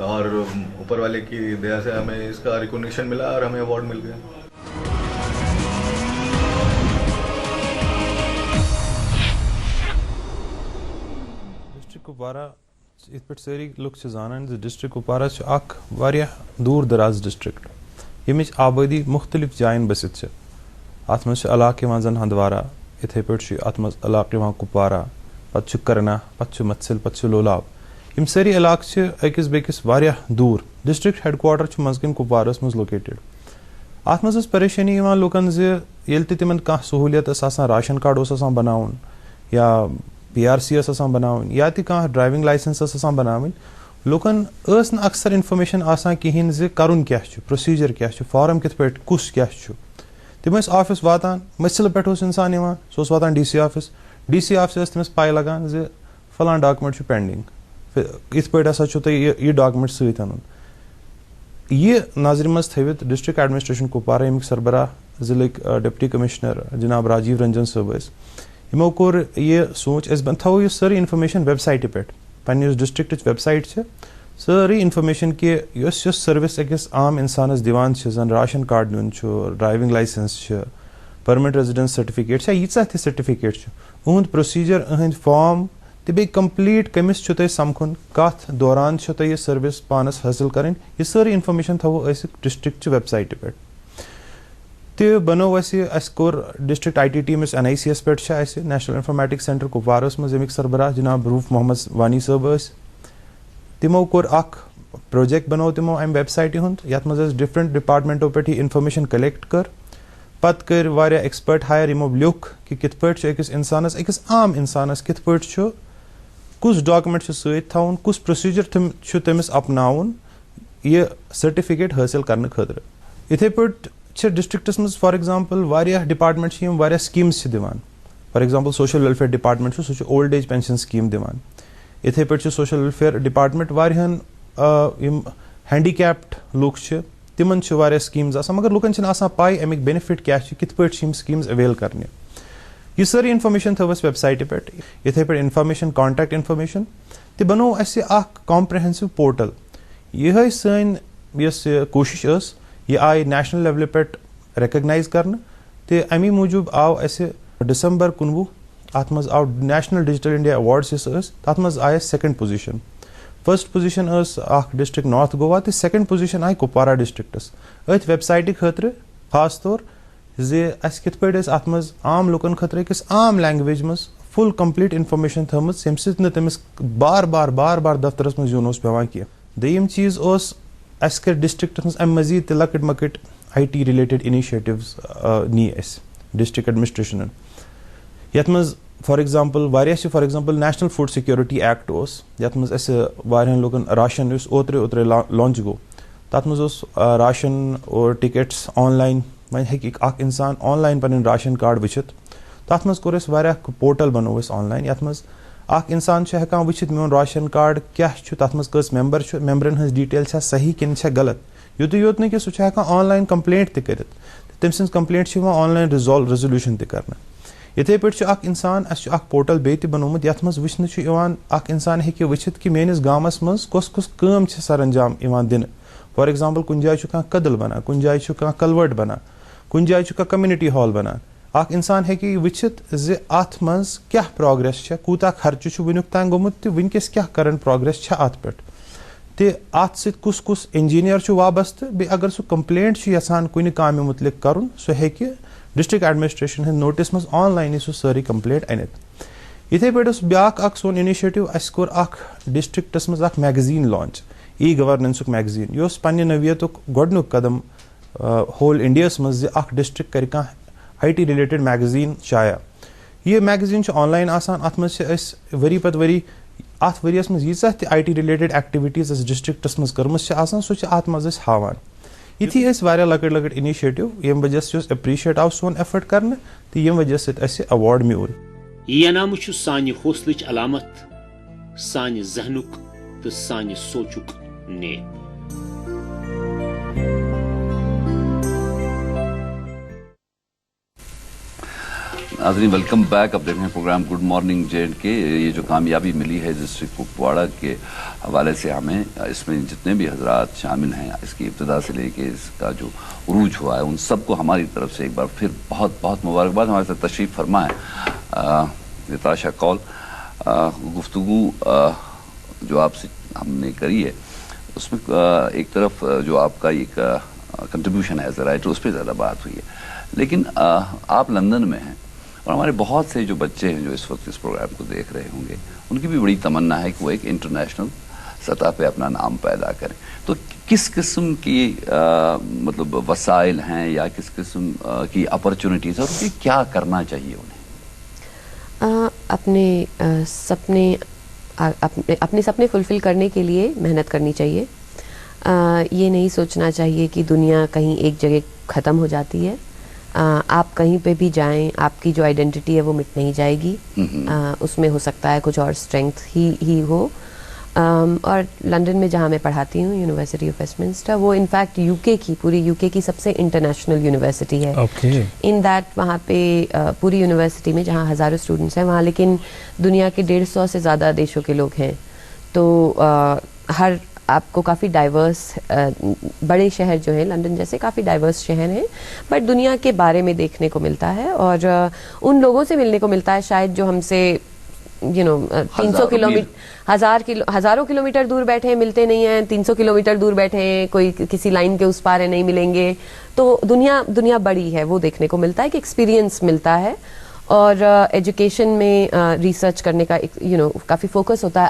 اور اوپر والے کی دیا سے ہمیں اس کا ریکگنیشن ملا اور ہمیں ایوارڈ مل گیا. ڈسٹرک کپوارہ یِتھ پٲٹھۍ سٲری لُکھ چھِ زانان زِ ڈسٹرک کپوارہ چھُ اکھ واریاہ دوٗر دراز ڈسٹرکٹ ییٚمِچ آبٲدی مختلف جایَن بٔسِتھ چھِ. اَتھ منٛز چھِ علاقہٕ یِوان زَن ہندوارہ یِتھَے پٲٹھۍ چھُ اَتھ منٛز علاقہٕ یِوان کُپوارہ پَتہٕ چھُ کرنا پَتہٕ چھُ متھسل پَتہٕ چھُ لولاب. یِم سٲری علاقہٕ چھِ أکِس بیٚکِس واریاہ دوٗر. ڈسٹرکٹ ہیڈ کوارٹر چھُ منٛزٕ کَنۍ کُپوارہس منٛز لوکیٹڈ. اَتھ منٛز ٲس پریشٲنی یِوان لُکن زِ ییٚلہِ تہِ تِمن کانٛہہ سہوٗلیت ٲس آسان راشن کارڈ اوس آسان بناوُن یا پی آر سی ٲس آسان بناوٕنۍ یا تہِ کانٛہہ ڈرایوِنٛگ لایسنس ٲس آسان بناوٕنۍ لُکن ٲس نہٕ اکثر انفارمیشن آسان کِہینۍ زِ کرُن کیاہ چھُ پروسیٖجر کیاہ چھُ فارم کِتھ پٲٹھۍ کُس کیاہ چھُ. تِم ٲسۍ آفِس واتان مٔسِلہٕ پٮ۪ٹھ اوس انسان یِوان سُہ اوس واتان ڈی سی آفِس ٲس تٔمِس پاے لگان زِ فلان ڈاکمنٹ چھُ پینڈنگ یِتھ پٲٹھۍ ہسا چھُو تۄہہِ یہِ ڈاکمنٹ سۭتۍ اَنُن. یہِ نظرِ منٛز تھٲوِتھ ڈسٹرکٹ ایڈمنسٹریشن کُپوارہ ییٚمِکۍ سربراہ ضلعٕکۍ ڈپٹی کمشنر جناب راجیو رنجن صٲب ٲسۍ یِمو کوٚر یہِ سونٛچ أسۍ تھاوو یہِ سٲرٕے انفارمیشن ویب سایٹہِ پٮ۪ٹھ پنٕنہِ یُس ڈسٹرکٹٕچ ویب سایٹ چھِ سٲرٕے انفارمیشن کہِ یۄس سٔروِس أکِس عام انسانس دِوان چھِ زن راشن کارڈ نیُن چھُ ڈرایوِنٛگ لایسنس چھِ پٔرمِٹ ریزِڈنس سرٹِفکیٹ چھِ ییٖژاہ تہِ سرٹِفکیٹ چھِ اُہُنٛد پروسیٖجر أہٕنٛدۍ فارم تہٕ بیٚیہِ کمپلیٖٹ کٔمِس چھُ تۄہہِ سمکھُن کتھ دوران چھُ تۄہہِ یہِ سٔروِس پانس حٲصِل کرٕنۍ یہِ سٲرٕے انفارمیشن تھاوو أسۍ ڈسٹرکچہِ ویب سایٹہِ پٮ۪ٹھ. تہِ بنوو اَسہِ کوٚر ڈسٹرکٹ آی ٹی ٹیٖم یُس این آی سی یس پٮ۪ٹھ چھِ اَسہِ نیشنل انفارمیٹکس سینٹر کُپوارہس منٛز ییٚمِکۍ سربراہ جناب روٗف محمد وانی صٲب ٲسۍ تِمو کوٚر اکھ پروجیکٹ بنوو تِمو امہِ ویب سایٹہِ ہُنٛد یتھ منٛز اَسہِ ڈفرنٹ ڈپارٹمنٹو پٮ۪ٹھ یہِ انفارمیشن کلیکٹ کٔر پتہٕ کٔرۍ واریاہ ایکسپٲرٹ ہایر یِمو لیوٚکھ کہِ کِتھ پٲٹھۍ چھُ أکِس عام اِنسانَس کِتھ پٲٹھۍ چھُ کُس ڈاکومنٹ چھُ سۭتۍ تھاوُن کُس پروسیٖجر چھُ تٔمِس اپناوُن یہِ سرٹِفکیٹ حٲصِل کرنہٕ خٲطرٕ. یِتھٕے پٲٹھۍ چھِ ڈسٹرکٹس منٛز فار ایگزامپل واریاہ ڈپارٹمنٹ چھِ یِم واریاہ سکیٖمز چھِ دِوان. For example social welfare department چھُ سُہ چھُ اولڈ ایج پینشن سکیٖم دِوان. یِتھٕے پٲٹھۍ چھُ سوشل ویلفیئر ڈپارٹمنٹ واریاہن یِم ہینڈیکیپڈ لُکھ چھِ تِمن چھِ واریاہ سکیٖمز آسان مگر لُکن چھِنہٕ آسان پاے امیُک بینِفٹ کیاہ چھِ کِتھ پٲٹھۍ چھِ یِم سکیٖمز اویل کرنہِ. یہِ سٲرٕے انفارمیشن تھٲو اَسہِ ویب سایٹہِ پٮ۪ٹھ. یِتھٕے پٲٹھۍ انفارمیشن کانٹیکٹ انفارمیشن تہِ بنوو اَسہِ اکھ کامپرہینسو پورٹل. یِہے سٲنۍ یۄس کوٗشش ٲس یہِ آیہِ نیشنل لیولہِ پٮ۪ٹھ ریکگنایز کرنہٕ تہٕ امی موٗجوٗب آو اَسہِ ڈسمبر 19 اتھ منٛز آو نیشنل ڈِجٹل انڈیا ایوارڈس یُس ٲس تتھ منٛز آیہِ اَسہِ 2nd پوزیشن. فٔسٹ پوزیشن ٲس اکھ ڈسٹرکٹ نارتھ گوا تہٕ 2nd پوزیشن آیہِ کپوارہ ڈسٹرکٹس. أتھۍ ویب سایٹہِ خٲطرٕ خاص طور زِ اَسہِ کِتھ پٲٹھۍ ٲسۍ اتھ منٛز عام لُکن خٲطرٕ أکِس عام لینگویج منٛز فُل کمپلیٖٹ انفارمیشن تھٲومٕژ ییٚمہِ سۭتۍ نہٕ تٔمِس بار بار دفترس منٛز یُن اوس پیوان کینٛہہ. دوٚیِم چیٖز اوس اَسہِ کٔرۍ ڈسٹرکٹس منٛز امہِ مزیٖد تہِ لۄکٕٹۍ مۄکٕٹۍ IT رِلیٹِڈ اِنِشیٹِوز نی اَسہِ ڈسٹرکٹ ایڈمنسٹریشنن یتھ منٛز فار ایگزامپل واریاہ چھِ. For example national food security act اوس یتھ منٛز اَسہِ واریاہن لُکن راشن یُس اوترے لانچ گوٚو تتھ منٛز اوس راشن اور ٹکٹس آن لاین وۄنۍ ہیٚکہِ اکھ انسان آن لاین پنٕنۍ راشن کارڈ وٕچھِتھ. تتھ منٛز کوٚر اَسہِ واریاہ پورٹل بنوو اَسہِ آن لاین یتھ منٛز اکھ انسان چھُ ہٮ۪کان وٕچھِتھ میون راشن کارڈ کیاہ چھُ تتھ منٛز کٔژ ممبر چھُ ممبرن ہٕنٛز ڈیٹیل چھا صحیح کِنہٕ چھےٚ غلط. یُتُے یوت نہٕ کہِ سُہ چھُ ہٮ۪کان آن لاین کمپلینٹ تہِ کٔرِتھ تٔمۍ سٕنٛز کمپلینٹ چھِ یِوان آن لاین ریزولیوشن تہِ کرنہٕ. یِتھٕے پٲٹھۍ چھُ اکھ انسان اَسہِ چھُ اکھ پورٹل بیٚیہِ تہِ بنومُت یتھ منٛز وٕچھنہٕ چھُ یِوان اکھ انسان ہیٚکہِ وٕچھِتھ کہِ میٲنِس گامس منٛز کۄس کٲم چھِ سر انجام یِوان دِنہٕ. فار ایگزامپل کُنہِ جایہِ چھُ کانٛہہ کٔدٕل بنان کُنہِ جایہِ چھُ کانٛہہ کلوٲٹ بنان کُنہِ جایہِ چھُ کانٛہہ کمنٹی ہال بنان. اکھ انسان ہیٚکہِ یہِ وٕچھِتھ زِ اتھ منٛز کیاہ پروگرس چھےٚ کوٗتاہ خرچہٕ چھُ وُنیُک تام گوٚمُت تہٕ وٕنکیٚس کیاہ کرنٹ پروگرس چھےٚ اتھ پٮ۪ٹھ تہٕ اتھ سۭتۍ کُس انجیٖنیر چھُ وابستہٕ بیٚیہِ اگر سُہ کمپلینٹ چھُ یژھان کُنہِ کامہِ مُتعلق کرُن سُہ ہیٚکہِ ڈسٹرکٹ ایڈمنسٹریشن ہٕنٛدۍ نوٹس منٛز آن لاینٕے سُہ سٲرٕے کمپلینٹ أنِتھ. یِتھٕے پٲٹھۍ اوس بیاکھ اکھ سون انِشیٹِو اَسہِ کوٚر اکھ ڈسٹرکٹس منٛز اکھ میگزیٖن لانچ ای گورننسُک میگزیٖن. یہِ اوس پننہِ نوعیتُک گۄڈنیُک قدم ہول انڈیاہس منٛز زِ اکھ ڈسٹرکٹ کرِ کانٛہہ IT رِلیٹِڈ میگزیٖن شایع. یہِ میگزیٖن چھُ آن لاین آسان اتھ منٛز چھِ أسۍ ؤری پتہٕ ؤری اتھ ؤریس منٛز ییٖژاہ تہِ IT رِلیٹِڈ ایکٹِوِٹیٖز اَسہِ ڈسٹرکٹس منٛز کٔرمٕژ چھِ آسان سُہ چھِ اتھ منٛز أسۍ ہاوان. یِتھی ٲسۍ واریاہ لۄکٕٹۍ اِنِشیٹِو ییٚمہِ وجہ سۭتۍ ایپرِشیٹ آو سون ایفٲٹ کرنہٕ تہٕ ییٚمہِ وجہ سۭتۍ اَسہِ ایوارڈ میوٗل. یہِ انعامہٕ چھُ سانہِ حوصلٕچ علامت سانہِ ذہنُک تہٕ سانہِ سونچُک نیب. ناظرین ویلکم بیک. اب دیکھ رہے ہیں پروگرام گڈ مارننگ JNK. یہ جو کامیابی ملی ہے ڈسٹرکٹ کپواڑہ کے حوالے سے ہمیں اس میں جتنے بھی حضرات شامل ہیں اس کی ابتدا سے لے کے اس کا جو عروج ہوا ہے ان سب کو ہماری طرف سے ایک بار پھر بہت بہت مبارکباد. ہمارے ساتھ تشریف فرما ہے نتاشا کول. گفتگو جو آپ سے ہم نے کری ہے اس میں ایک طرف جو آپ کا ایک کنٹریبیوشن ہے ایز اے رائٹر اس پہ زیادہ بات ہوئی ہے لیکن آپ لندن میں ہیں اور ہمارے بہت سے جو بچے ہیں جو اس وقت اس پروگرام کو دیکھ رہے ہوں گے ان کی بھی بڑی تمنا ہے کہ وہ ایک انٹرنیشنل سطح پہ اپنا نام پیدا کریں. تو کس قسم کی مطلب وسائل ہیں یا کس قسم کی اپرچونیٹیز اور کیا کرنا چاہیے انہیں؟ اپنے سپنے فلفل کرنے کے لیے محنت کرنی چاہیے. یہ نہیں سوچنا چاہیے کہ دنیا کہیں ایک جگہ ختم ہو جاتی ہے. آپ کہیں پہ بھی جائیں آپ کی جو آئیڈینٹی ہے وہ مٹ نہیں جائے گی. اس میں ہو سکتا ہے کچھ اور اسٹرینگتھ ہی ہو. اور لنڈن میں جہاں میں پڑھاتی ہوں یونیورسٹی آف ویسٹمنسٹر وہ انفیکٹ پوری یو کے کی سب سے انٹرنیشنل یونیورسٹی ہے. ان دیٹ وہاں پہ پوری یونیورسٹی میں جہاں ہزاروں اسٹوڈنٹس ہیں وہاں لیکن دنیا کے 150 سے زیادہ دیشوں کے لوگ ہیں. تو ہر آپ کو کافی ڈائیورس بڑے شہر جو ہیں لنڈن جیسے کافی ڈائیورس شہر ہیں بٹ دنیا کے بارے میں دیکھنے کو ملتا ہے اور ان لوگوں سے ملنے کو ملتا ہے شاید جو ہم سے 300 کلومیٹر ہزاروں کلومیٹر دور بیٹھے ہیں ملتے نہیں ہیں. 300 کلومیٹر دور بیٹھے ہیں کوئی کسی لائن کے اس پار ہے نہیں ملیں گے. تو دنیا بڑی ہے وہ دیکھنے کو ملتا ہے کہ ایکسپیرینس ملتا ہے. اور ایجوکیشن میں ریسرچ کرنے کا کافی فوکس ہوتا ہے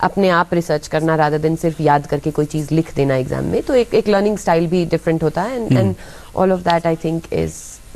اپنے آپ ریسرچ کرنا رادر دین صرف یاد کر کے کوئی چیز لکھ دینا ایگزام میں. تو ایک لرننگ اسٹائل بھی ڈفرینٹ ہوتا ہے and all of that I think is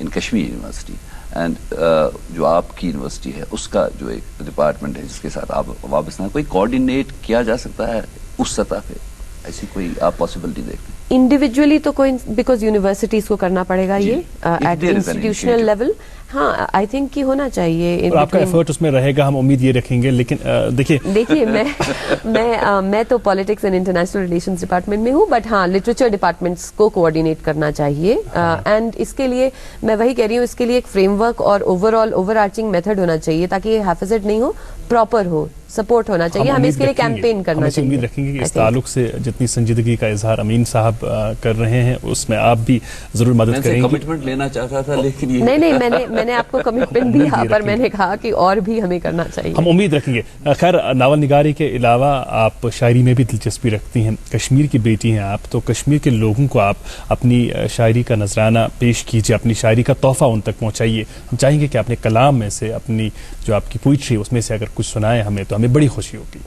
in Kashmir University. And جو آپ کی یونیورسٹی ہے اس کا جو ایک ڈپارٹمنٹ ہے جس کے ساتھ آپ وابستہ ہیں, کوئی کوآرڈینیٹ کیا جا سکتا ہے اس سطح پہ؟ ایسی کوئی آپ پاسبلٹی دیکھتے ہیں؟ انڈیویجولی تو کوئی, بیکاز یونیورسٹیز کو کرنا پڑے گا یہ ایٹ انسٹیٹیوشنل لیول. ہاں آئی تھنک کہ ہونا چاہیے, آپ کا ایفرٹ اس میں رہے گا, ہم امید یہ رکھیں گے. لیکن دیکھیے میں تو politics and international relations department میں ہوں, بٹ ہاں لٹریچر ڈپارٹمنٹس کو کوآرڈینیٹ کرنا چاہیے. اینڈ اس کے لیے میں وہی کہہ رہی ہوں, اس کے لیے ایک فریم ورک اور اوور آرچنگ میتھڈ ہونا چاہیے تاکہ یہ حافظت نہیں ہو, پراپر ہو, سپورٹ ہونا چاہیے. ہمیں اس کے لیے کیمپین کرنا چاہیے. امید رکھیں گے کہ اس تعلق سے جتنی سنجیدگی کا اظہار امین صاحب کر رہے ہیں اس میں آپ بھی ضرور مدد کریں گے. کمٹمنٹ لینا چاہتا تھا لیکن نہیں, میں نے آپ کو کمٹمنٹ دیا, پر میں نے کہا کہ اور بھی ہمیں کرنا چاہیے. ہم امید رکھیں گے. خیر, ناول نگاری کے علاوہ آپ شاعری میں بھی دلچسپی رکھتی ہیں, کشمیر کی بیٹی ہیں آپ, تو کشمیر کے لوگوں کو آپ اپنی شاعری کا نذرانہ پیش کیجیے, اپنی شاعری کا تحفہ ان تک پہنچائیے. ہم چاہیں گے کہ اپنے کلام میں سے, اپنی جو آپ کی پوئٹری اس میں سے اگر کچھ سنائیں ہمیں تو ہمیں بڑی خوشی ہوگی.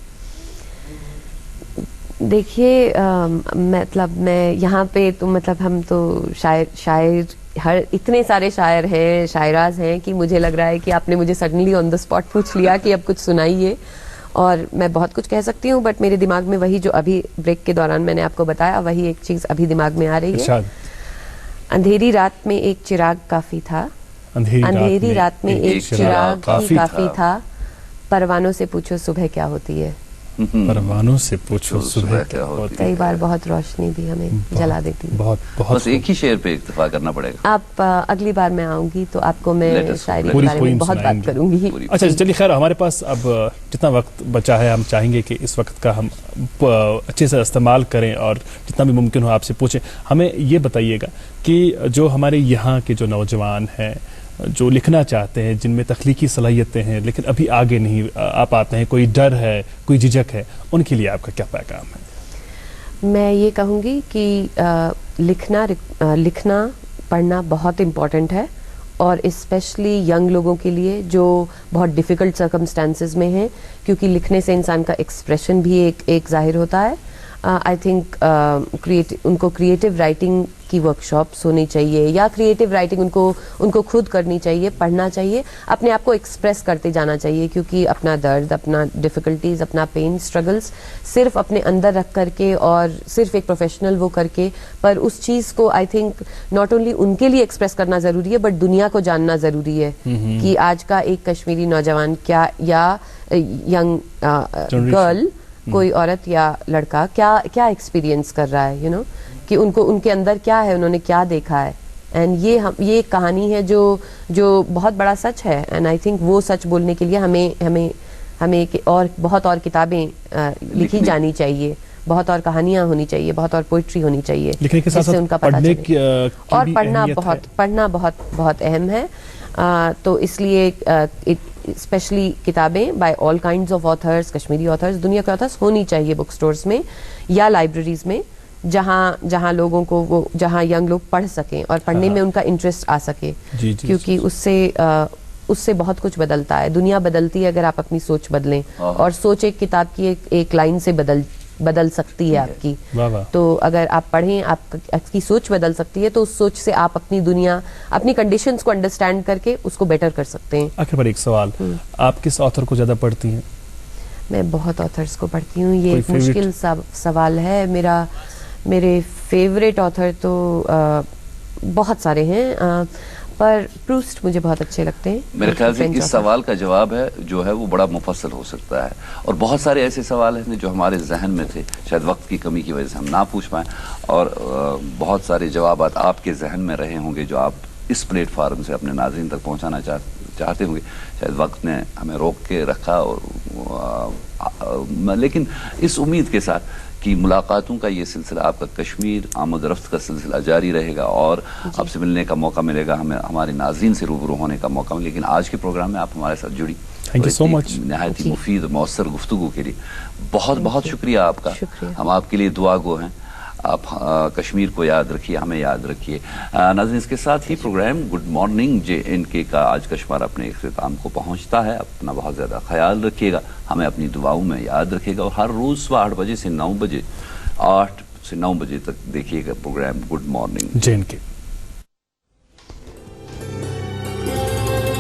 دیکھیے مطلب میں یہاں پہ تو مطلب ہم تو شاعر ہر اتنے سارے شاعر ہیں, شاعراز ہیں کہ مجھے لگ رہا ہے کہ آپ نے مجھے سڈنلی آن دا اسپاٹ پوچھ لیا کہ اب کچھ سنائیے, اور میں بہت کچھ کہہ سکتی ہوں, بٹ میرے دماغ میں وہی جو ابھی بریک کے دوران میں نے آپ کو بتایا, وہی ایک چیز ابھی دماغ میں آ رہی ہے. اندھیری رات میں ایک چراغ کافی تھا, اندھیری رات میں ایک چراغ کافی تھا, پروانوں سے پوچھو صبح کیا ہوتی ہے, پروانوں سے پوچھو صبح کیا ہوتی ہے. کئی بار بہت روشنی بھی ہمیں جلا دیتی ہے. بس ایک ہی شعر پہ اکتفا کرنا پڑے گا. آپ اگلی بار میں آؤں گی تو آپ کو میں شاعری کے بارے میں بہت بات کروں گی. اچھا چلیے, خیر ہمارے پاس اب جتنا وقت بچا ہے ہم چاہیں گے کہ اس وقت کا ہم اچھے سے استعمال کریں اور جتنا بھی ممکن ہو آپ سے پوچھیں. ہمیں یہ بتائیے گا کہ جو ہمارے یہاں کے جو نوجوان ہیں جو لکھنا چاہتے ہیں, جن میں تخلیقی صلاحیتیں ہیں لیکن ابھی آگے نہیں آ پاتے ہیں, کوئی ڈر ہے, کوئی جھجک ہے, ان کے لیے آپ کا کیا پیغام ہے؟ میں یہ کہوں گی کہ لکھنا پڑھنا بہت امپورٹنٹ ہے, اور اسپیشلی ینگ لوگوں کے لیے جو بہت ڈیفیکلٹ سرکمسٹانسز میں ہیں, کیونکہ لکھنے سے انسان کا ایکسپریشن بھی ایک ظاہر ہوتا ہے. آئی تھنک ان کو کریٹیو رائٹنگ کی ورکشاپس ہونی چاہیے, یا کریٹیو رائٹنگ ان کو خود کرنی چاہیے, پڑھنا چاہیے, اپنے آپ کو ایکسپریس کرتے جانا چاہیے, کیونکہ اپنا درد, اپنا ڈیفیکلٹیز, اپنا پین, اسٹرگلس صرف اپنے اندر رکھ کر کے اور صرف ایک پروفیشنل وہ کر کے, پر اس چیز کو I think not only in کے لیے ایکسپریس کرنا ضروری ہے, بٹ دنیا کو جاننا ضروری ہے کہ آج کا ایک کشمیری نوجوان کیا, یا ینگ گرل, کوئی عورت یا لڑکا کیا ایکسپیرینس کر رہا ہے, کہ ان کے اندر کیا ہے, انہوں نے کیا دیکھا ہے. اینڈ یہ ایک کہانی ہے جو بہت بڑا سچ ہے, اینڈ آئی تھنک وہ سچ بولنے کے لیے ہمیں اور بہت اور کتابیں لکھی جانی چاہیے, بہت اور کہانیاں ہونی چاہیے, بہت اور پوئٹری ہونی چاہیے, جس سے ان کا پتہ چلے. اور پڑھنا بہت اہم ہے. تو اس لیے اسپیشلی کتابیں by all kinds of authors, Kashmiri authors, دنیا کے آتھرز ہونی چاہیے بک سٹورز میں یا لائبریریز میں, جہاں لوگوں کو جہاں ینگ لوگ پڑھ سکیں اور پڑھنے میں ان کا انٹرسٹ آ سکے, کیونکہ اس سے بہت کچھ بدلتا ہے. دنیا بدلتی ہے اگر آپ اپنی سوچ بدلیں, اور سوچ ایک کتاب کی ایک لائن سے بدل سکتی ہے آپ کی. تو اگر آپ پڑھیں, آپ کی سوچ بدل سکتی ہے, تو اس سوچ سے آپ اپنی دنیا, اپنی کنڈیشنز کو انڈرسٹینڈ کر کے اس کو بیٹر کر سکتے ہیں. آخر پر ایک سوال, آپ کس آتھر کو زیادہ پڑھتی ہیں؟ میں بہت آتھرز کو پڑھتی ہوں. یہ ایک مشکل سوال ہے. میرے فیوریٹ آتھر تو بہت سارے ہیں, پر پروسٹ مجھے بہت اچھے لگتے ہیں. میرے خیال سے اس سوال کا جواب جو ہے وہ بڑا مفصل ہو سکتا ہے, اور بہت سارے ایسے سوال ہیں جو ہمارے ذہن میں تھے, شاید وقت کی کمی کی وجہ سے ہم نہ پوچھ پائیں, اور بہت سارے جوابات آپ کے ذہن میں رہے ہوں گے جو آپ اس پلیٹ فارم سے اپنے ناظرین تک پہنچانا چاہتے ہوں گے. شاید وقت نے ہمیں روک کے رکھا, لیکن اس امید کے ساتھ کہ ملاقاتوں کا یہ سلسلہ, آپ کا کشمیر آمد و رفت کا سلسلہ جاری رہے گا, اور آپ سے ملنے کا موقع ملے گا, ہمیں ہمارے ناظرین سے روبرو ہونے کا موقع ملے. لیکن آج کے پروگرام میں آپ ہمارے ساتھ جڑی, تھینک یو سو مچ, نہایت ہی مفید اور مؤثر گفتگو کے لیے بہت بہت شکریہ آپ کا. ہم آپ کے لیے دعا گو ہیں. آپ کشمیر کو یاد رکھیے, ہمیں یاد رکھیے. ناظرین, اس کے ساتھ ہی پروگرام گڈ مارننگ JNK کا آج کا شمارہ اپنے اختتام کو پہنچتا ہے. اپنا بہت زیادہ خیال رکھیے گا, ہمیں اپنی دعاؤں میں یاد رکھیے گا, اور ہر روز صبح 8 بجے سے 9 بجے 8 سے 9 بجے تک دیکھیے گا پروگرام گڈ مارننگ JNK.